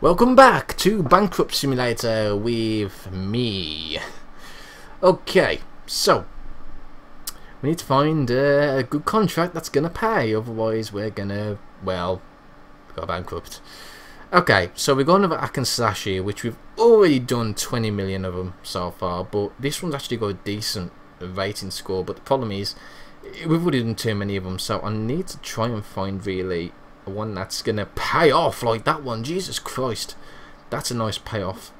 Welcome back to Bankrupt Simulator with me. Okay, so we need to find a good contract that's gonna pay, otherwise we're gonna, well, go bankrupt. Okay, so we're going over Hack and Slash here, which we've already done 20 million of them so far, but this one's actually got a decent rating score, but the problem is we've already done too many of them, so I need to try and find really one that's gonna pay off like that one. Jesus Christ, that's a nice payoff.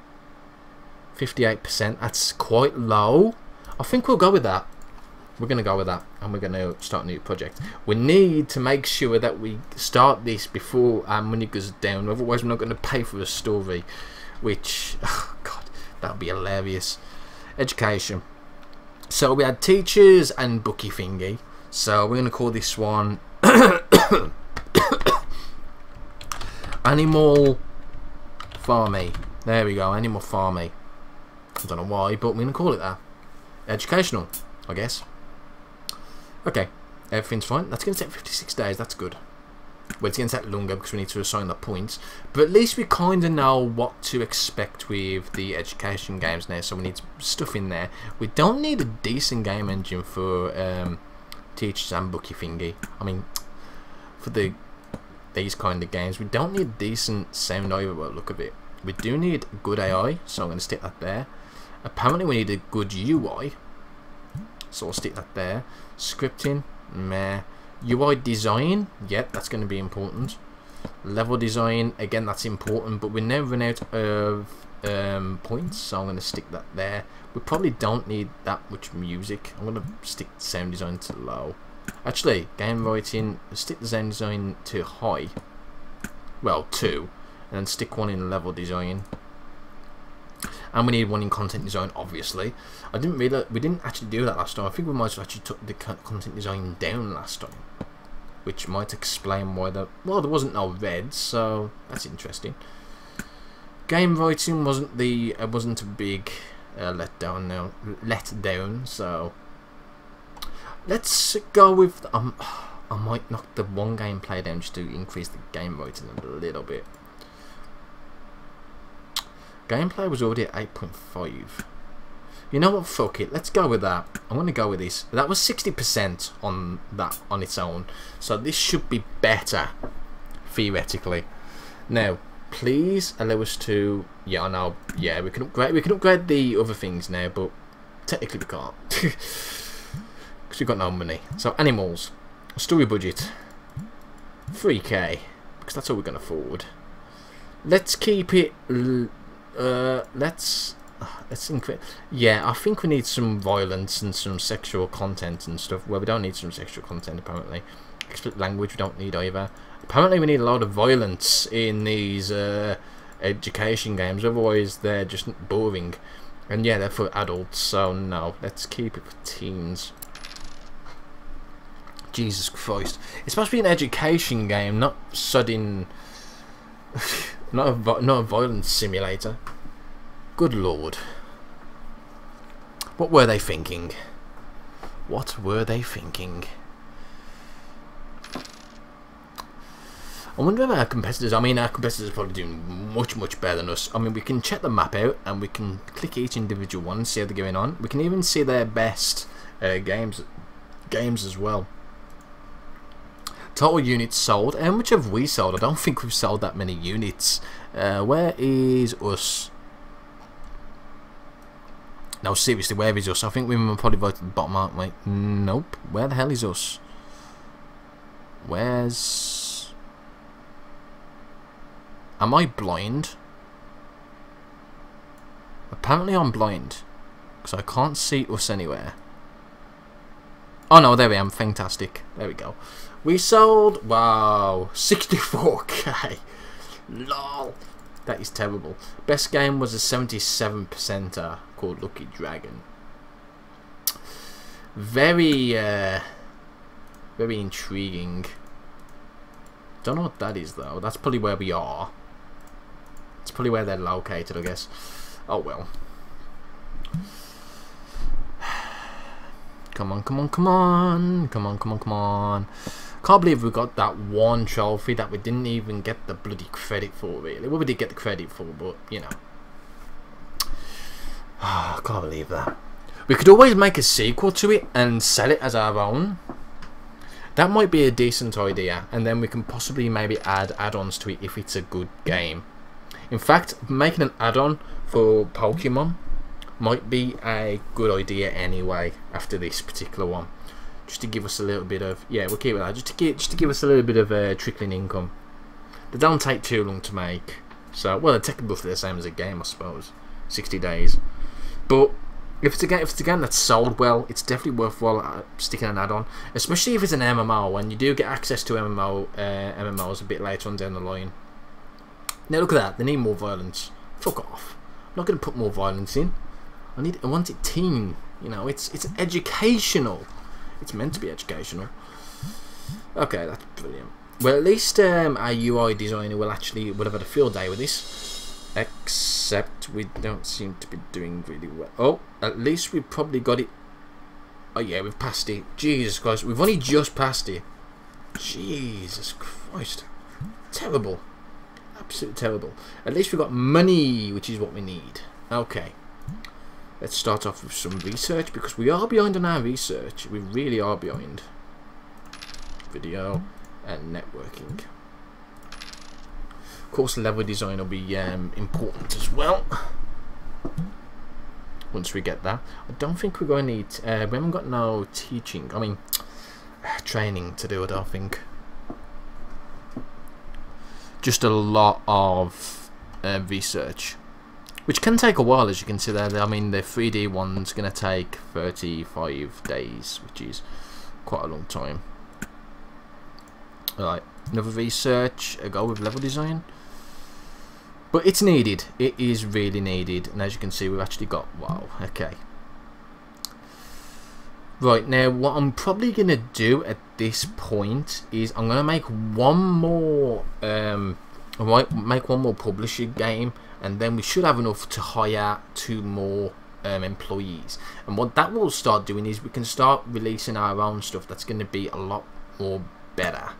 58%, that's quite low. I think we'll go with that. We're gonna go with that, and we're gonna start a new project. We need to make sure that we start this before our money goes down, otherwise we're not gonna pay for a story, which, oh god, that would be hilarious. Education. So we had teachers and bookie thingy, so we're gonna call this one Animal Farmy. There we go, Animal Farmy. I don't know why, but we're going to call it that. Educational, I guess. Okay, everything's fine. That's going to take 56 days, that's good. Well, it's going to take longer because we need to assign the points. But at least we kind of know what to expect with the education games now, so we need stuff in there. We don't need a decent game engine for teachers and bookie thingy. I mean, for these kind of games, we don't need decent sound either by the look of it. We do need good AI, so I'm going to stick that there. Apparently we need a good UI, so I'll stick that there. Scripting, meh. UI design, yep, that's going to be important. Level design, again, that's important, but we never run out of points, so I'm going to stick that there. We probably don't need that much music. I'm going to stick sound design to low. Actually, game writing, stick the sound design to high. Well, 2, and then stick 1 in level design. And we need 1 in content design, obviously. I didn't realize we didn't actually do that last time. I think we might have actually took the content design down last time, which might explain why there wasn't no red, so that's interesting. Game writing wasn't a big letdown, so. Let's go with. I might knock the one gameplay down just to increase the game rating a little bit. Gameplay was already at 8.5. You know what? Fuck it. Let's go with that. I'm gonna go with this. That was 60% on that on its own, so this should be better theoretically. Now, please allow us to. Yeah, I know. Yeah, we can upgrade. We can upgrade the other things now, but technically we can't. Because we've got no money. So animals, story budget 3k, because that's all we can afford. Let's keep it. Let's increase. Yeah, I think we need some violence and some sexual content and stuff. Well, we don't need some sexual content apparently. Explicit language we don't need either. Apparently we need a lot of violence in these education games, otherwise they're just boring. And yeah, they're for adults, so no, let's keep it for teens. Jesus Christ. It's supposed to be an education game, not sudden. not a violence simulator. Good lord. What were they thinking? What were they thinking? I wonder if our competitors, our competitors are probably doing much better than us. I mean, we can check the map out and we can click each individual one and see how they're going on. We can even see their best games as well. Total units sold. How much have we sold? I don't think we've sold that many units. Where is us? No, seriously, where is us? I think we were probably right at the bottom, aren't we? Nope. Where the hell is us? Where's... Am I blind? Apparently I'm blind, because I can't see us anywhere. Oh no, there we am. Fantastic. There we go. We sold, wow, 64k. Lol. That is terrible. Best game was a 77%er called Lucky Dragon. Very intriguing. Don't know what that is though. That's probably where we are. It's probably where they're located, I guess. Oh well. Come on, come on, come on. Come on, come on, come on. Can't believe we got that one trophy that we didn't even get the bloody credit for, really. Well, we did get the credit for, but, you know. I can't believe that. We could always make a sequel to it and sell it as our own. That might be a decent idea, and then we can possibly maybe add add-ons to it if it's a good game. In fact, making an add-on for Pokemon might be a good idea anyway after this particular one. Just to give us a little bit of, yeah, we'll keep it that, just to give us a little bit of trickling income. They don't take too long to make, so, well, they're technically the same as a game, I suppose, 60 days. But if it's a game that's sold well, it's definitely worthwhile sticking an add-on, especially if it's an MMO, when you do get access to MMOs a bit later on down the line. Now look at that, they need more violence. Fuck off. I'm not going to put more violence in. I want it teen. You know, it's educational. It's meant to be educational. Okay, that's brilliant. Well, at least our UI designer would have had a field day with this. Except we don't seem to be doing really well. Oh, at least we probably got it. Oh yeah, we've passed it. Jesus Christ, we've only just passed it. Jesus Christ. Terrible. Absolutely terrible. At least we've got money, which is what we need. Okay. Let's start off with some research, because we are behind on our research. We really are behind. Video and networking. Of course, level design will be important as well. Once we get that. I don't think we're going to need... we haven't got no teaching. I mean, training to do, I don't think. Just a lot of research. Which can take a while, as you can see there. I mean, the 3D one's going to take 35 days, which is quite a long time. Alright, another research, a go with level design. But it's needed. It is really needed. And as you can see, we've actually got... Wow, okay. Right, now what I'm probably going to do at this point is I'm going to make one more... I might make one more publisher game, and then we should have enough to hire 2 more employees. And what that will start doing is we can start releasing our own stuff that's going to be a lot more better.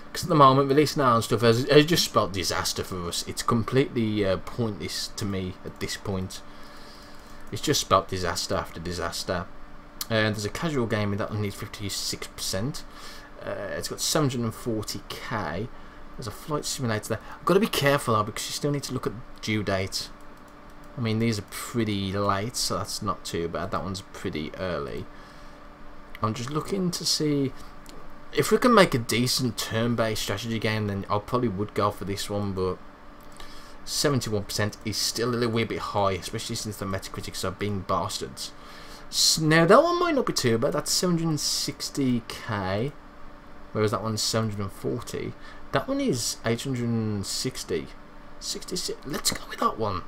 Because at the moment, releasing our own stuff has just spelled disaster for us. It's completely pointless to me at this point. It's just spelled disaster after disaster. There's a casual game that needs 56%. It's got 740k. There's a flight simulator there. I've got to be careful though, because you still need to look at due date. I mean, these are pretty late, so that's not too bad. That one's pretty early. I'm just looking to see if we can make a decent turn-based strategy game. Then I probably would go for this one, but 71% is still a little bit high, especially since the Metacritics are being bastards. Now that one might not be too bad. That's 760k, whereas that one's 740. That one is 860. 66. Let's go with that one.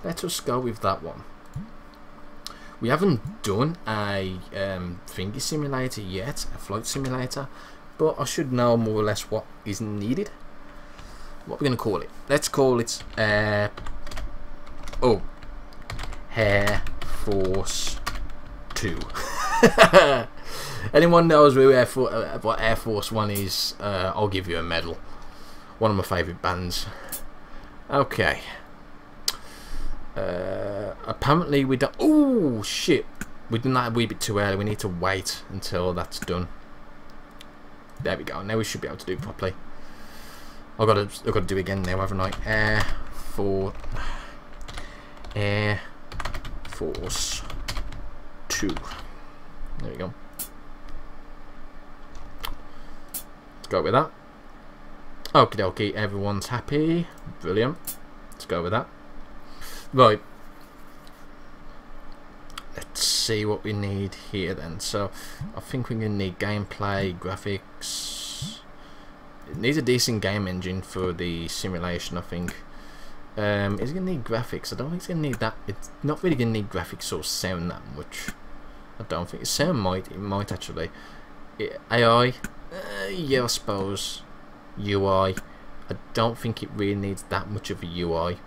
Let us go with that one. We haven't done a thingy simulator yet, a flight simulator, but I should know more or less what is needed. What we're going to call it? Let's call it Air Force 2. Anyone knows what Air Force 1 is, I'll give you a medal. One of my favourite bands. Okay. Apparently we don't... Oh, shit. We've done that a wee bit too early. We need to wait until that's done. There we go. Now we should be able to do it properly. I've got to do it again now, haven't I? Air Force 2. There we go. Let's go with that. Okie dokie, everyone's happy. Brilliant. Let's go with that. Right. Let's see what we need here then. So, I think we're going to need gameplay, graphics. It needs a decent game engine for the simulation, I think. Is it going to need graphics? I don't think it's going to need that. It's not really going to need graphics or sound that much. I don't think. Sound might. It might actually. AI? Yeah, I suppose. UI. I don't think it really needs that much of a UI.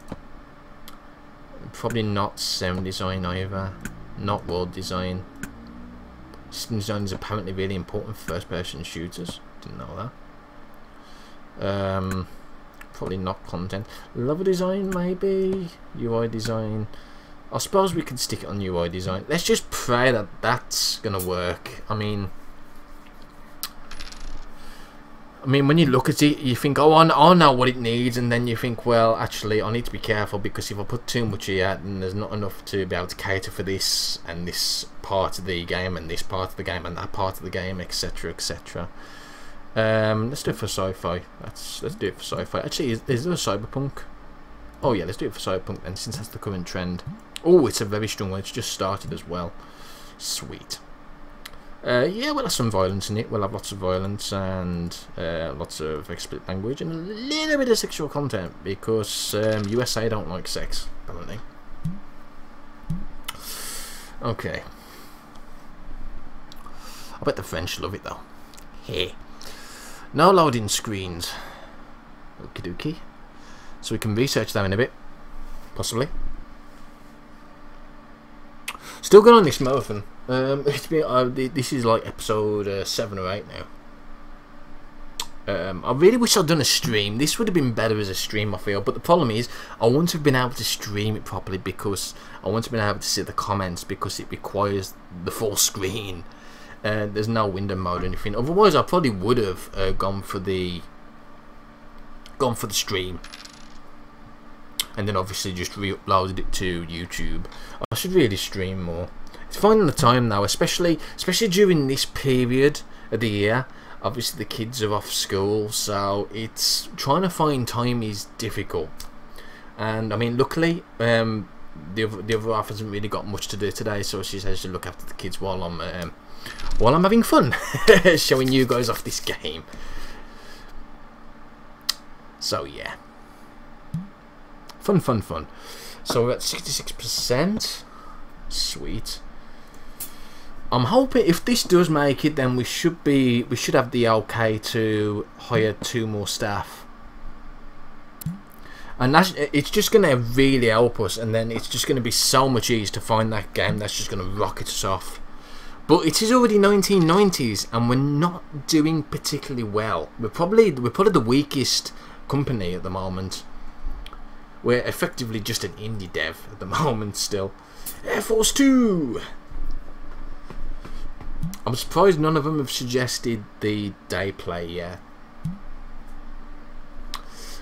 Probably not sound design either. Not world design. System design is apparently really important for first-person shooters. Didn't know that. Probably not content. Level design, maybe. UI design. I suppose we could stick it on UI design. Let's just pray that that's gonna work. I mean, when you look at it, you think, oh, I know what it needs, and then you think, well, actually, I need to be careful, because if I put too much here, then there's not enough to be able to cater for this, and this part of the game, and this part of the game, and that part of the game, etc., etc. Let's do it for sci-fi. Let's do it for sci-fi. Actually, is there a cyberpunk? Oh yeah, let's do it for cyberpunk then, since that's the current trend. Oh, it's a very strong one. It's just started as well. Sweet. Yeah, we'll have some violence in it. We'll have lots of violence and lots of explicit language and a little bit of sexual content, because USA don't like sex, apparently. Okay. I bet the French love it though. Hey. No loading screens. Okie dokie. So we can research that in a bit, possibly. Still going on this marathon. It's been, this is like episode 7 or 8 now. I really wish I'd done a stream. This would have been better as a stream, I feel. But the problem is, I wouldn't have been able to stream it properly, because I wouldn't have been able to see the comments, because it requires the full screen. There's no window mode or anything. Otherwise, I probably would have gone for the stream, and then obviously just re-uploaded it to YouTube. I should really stream more. It's finding the time now, especially during this period of the year. Obviously, the kids are off school, so it's trying to find time is difficult. And I mean, luckily, the other half hasn't really got much to do today, so she says to look after the kids while I'm having fun, showing you guys off this game. So yeah, fun. So we're at 66%. Sweet. I'm hoping if this does make it, then we should have the okay to hire 2 more staff, and it's just gonna really help us. And then it's just gonna be so much easier to find that game that's just gonna rocket us off. But it is already 1990s, and we're not doing particularly well. We're probably the weakest company at the moment. We're effectively just an indie dev at the moment still. Air Force 2! I'm surprised none of them have suggested the day play yet.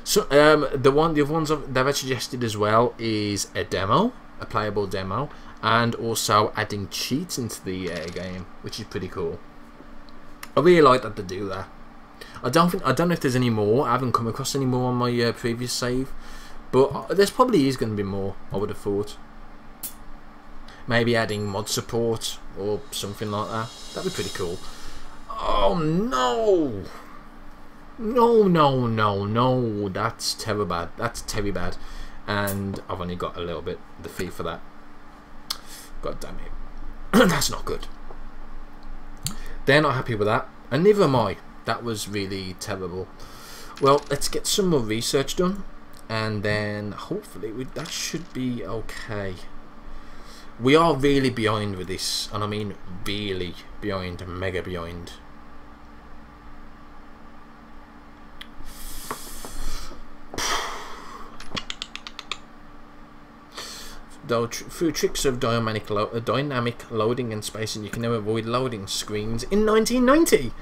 So the other ones they've suggested as well is a demo, a playable demo, and also adding cheats into the game, which is pretty cool. I really like that they do that. I don't know if there's any more. I haven't come across any more on my previous save, but there's probably is going to be more, I would have thought. Maybe adding mod support or something like that. That'd be pretty cool. Oh no! No, that's terrible bad. That's terribly bad. And I've only got a little bit of the fee for that. God damn it. That's not good. They're not happy with that, and neither am I. That was really terrible. Well, let's get some more research done, and then hopefully that should be okay. We are really behind with this, and I mean really behind, mega behind. Though through tricks of dynamic loading and spacing, you can now avoid loading screens in 1990.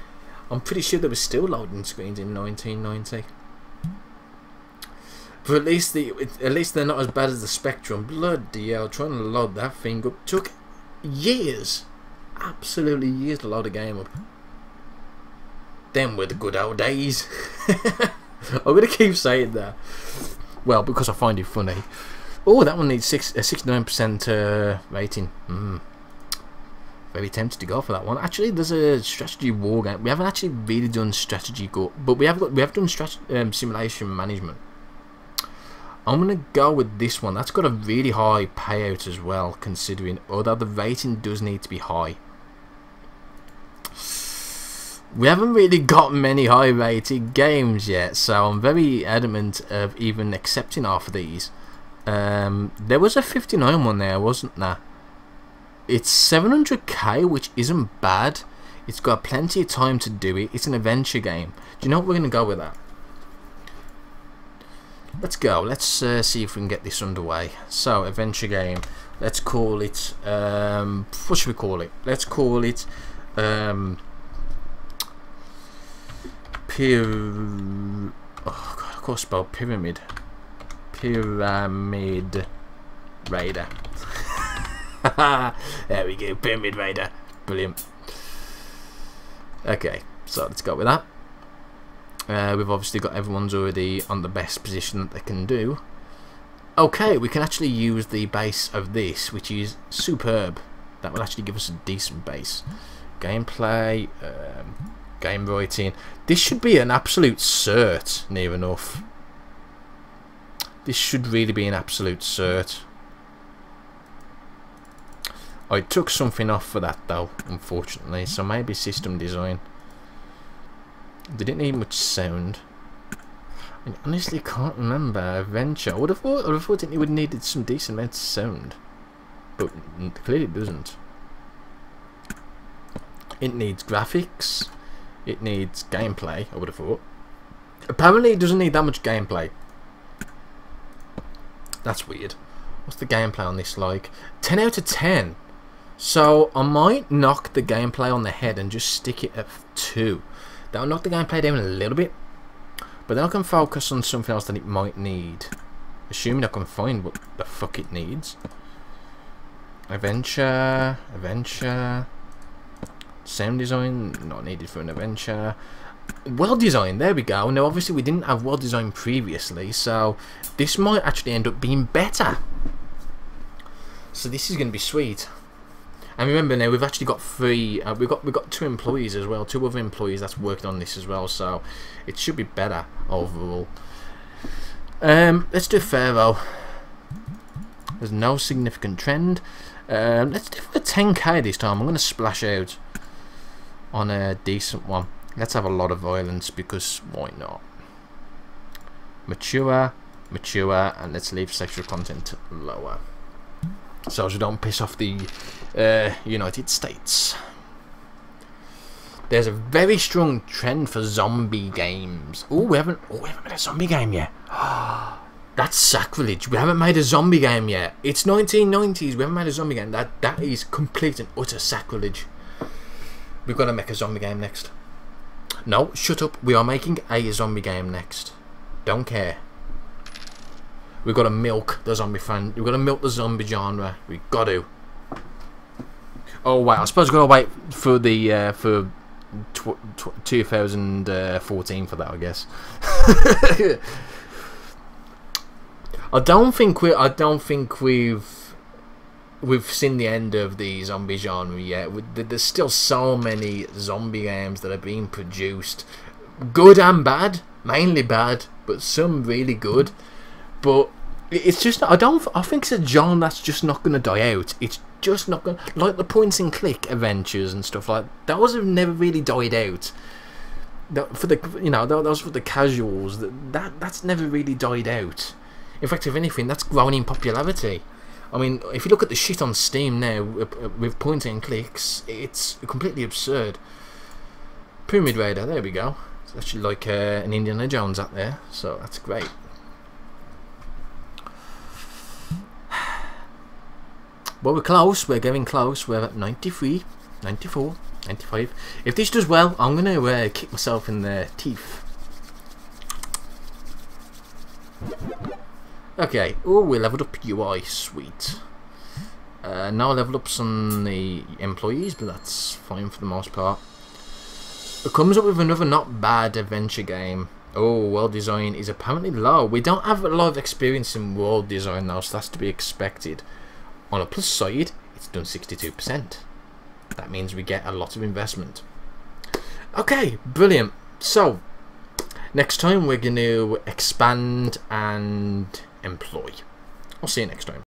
I'm pretty sure there was still loading screens in 1990. But at least they're not as bad as the Spectrum. Bloody hell, trying to load that thing up took years, absolutely years to load a game up. Them were the good old days. I'm gonna keep saying that. Well, because I find it funny. Oh, that one needs a 69% rating. Very tempted to go for that one. Actually, there's a strategy war game. We haven't actually really done strategy go, but we have done simulation management. I'm gonna go with this one. That's got a really high payout as well, considering, although the rating does need to be high. We haven't really got many high rated games yet, so I'm very adamant of even accepting half of these. There was a 59 one there, wasn't there? It's 700k, which isn't bad. It's got plenty of time to do it. It's an adventure game. Do you know what, we're going to go with that? Let's go. Let's see if we can get this underway. So, adventure game. Let's call it... what should we call it? Let's call it... oh God, I can't spell pyramid. Pyramid Raider. There we go. Pyramid Raider. Brilliant. Okay, so let's go with that. We've obviously got everyone's already on the best position that they can do. Okay, we can actually use the base of this, which is superb. That will actually give us a decent base. Gameplay, game writing. This should be an absolute cert, near enough. This should really be an absolute cert. I took something off for that though, unfortunately, so maybe system design. They didn't need much sound. I honestly can't remember. Adventure. I would have thought it would have needed some decent amount of sound, but clearly it doesn't. It needs graphics. It needs gameplay. I would have thought. Apparently, it doesn't need that much gameplay. That's weird. What's the gameplay on this like? 10 out of 10. So I might knock the gameplay on the head and just stick it at 2. That'll knock the gameplay down a little bit, but then I can focus on something else that it might need, assuming I can find what the fuck it needs. Adventure, sound design, not needed for an adventure. World design, there we go. Now obviously we didn't have world design previously, so this might actually end up being better. So this is going to be sweet. And remember now, we've actually got 3. We've got 2 employees as well, 2 other employees that's working on this as well. So it should be better overall. Let's do Pharaoh. There's no significant trend. Let's do a 10k this time. I'm going to splash out on a decent one. Let's have a lot of violence because why not? Mature, and let's leave sexual content lower, so as we don't piss off the United States. There's a very strong trend for zombie games. Oh, we haven't made a zombie game yet. That's sacrilege. We haven't made a zombie game yet. It's 1990s. We haven't made a zombie game. That is complete and utter sacrilege. We've got to make a zombie game next. No, shut up. We are making a zombie game next. Don't care. We've got to milk the zombie fan. We've got to milk the zombie genre. We've got to. Oh wait, I suppose we've got to wait for the 2014 for that, I guess. I don't think we've seen the end of the zombie genre yet. There's still so many zombie games that are being produced, good and bad, mainly bad, but some really good. But it's just I think it's a genre that's just not going to die out. It's just not going, like the points and click adventures and stuff like that. Those have never really died out. For the those for the casuals. That's never really died out. In fact, if anything, that's grown in popularity. I mean, if you look at the shit on Steam now with point and clicks, it's completely absurd. Pyramid Raider, there we go. It's actually like an Indiana Jones out there, so that's great. Well, we're close. We're getting close. We're at 93, 94, 95. If this does well, I'm going to kick myself in the teeth. Okay. Oh, we leveled up UI. Sweet. Now level ups on the employees, but that's fine for the most part. It comes up with another not bad adventure game. Oh, world design is apparently low. We don't have a lot of experience in world design now, so that's to be expected. On a plus side, it's done 62%. That means we get a lot of investment. Okay, brilliant. So, next time we're going to expand and employ. I'll see you next time.